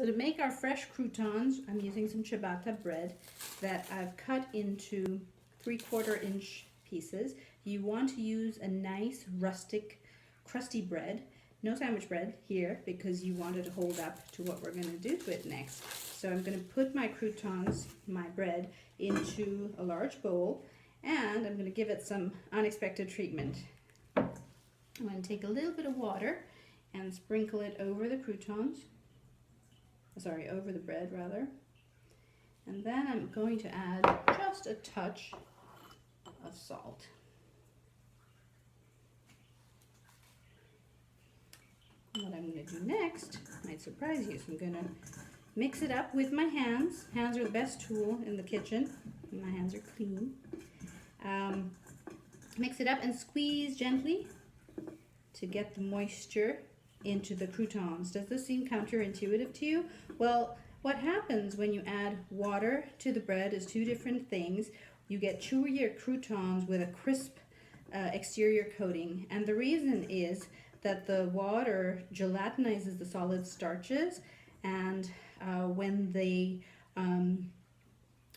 So to make our fresh croutons, I'm using some ciabatta bread that I've cut into 3/4 inch pieces. You want to use a nice rustic crusty bread. No sandwich bread here because you want it to hold up to what we're going to do to it next. So I'm going to put my croutons, my bread, into a large bowl, and I'm going to give it some unexpected treatment. I'm going to take a little bit of water and sprinkle it over the croutons. Sorry, over the bread rather. And then I'm going to add just a touch of salt. What I'm going to do next might surprise you. So I'm going to mix it up with my hands. Hands are the best tool in the kitchen. My hands are clean. Mix it up and squeeze gently to get the moisture into the croutons. Does this seem counterintuitive to you? Well, what happens when you add water to the bread is two different things. You get chewier croutons with a crisp exterior coating, and the reason is that the water gelatinizes the solid starches, and when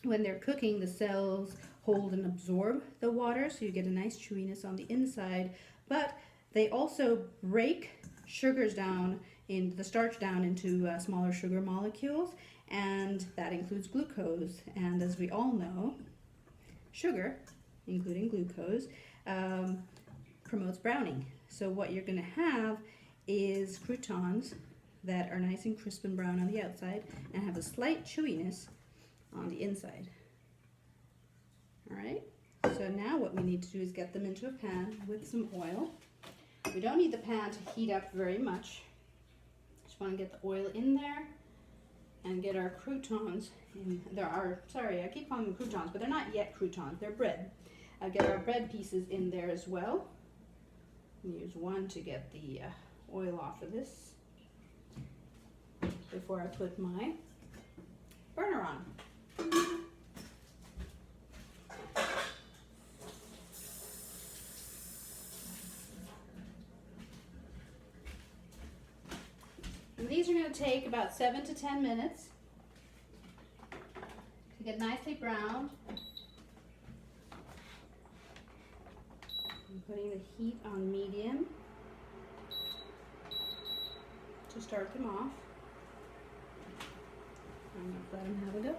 they're cooking, the cells hold and absorb the water, so you get a nice chewiness on the inside, but they also break sugars down in the starch down into smaller sugar molecules, and that includes glucose. And as we all know, sugar, including glucose, promotes browning. So what you're going to have is croutons that are nice and crisp and brown on the outside and have a slight chewiness on the inside. All right, so now what we need to do is get them into a pan with some oil. We don't need the pan to heat up very much. Just want to get the oil in there and get our croutons in. Sorry, I keep calling them croutons, but they're not yet croutons, they're bread. Get our bread pieces in there as well. Use one to get the oil off of this before I put my burner on. And these are going to take about 7 to 10 minutes to get nicely browned. I'm putting the heat on medium to start them off. I'm going to let them have a go.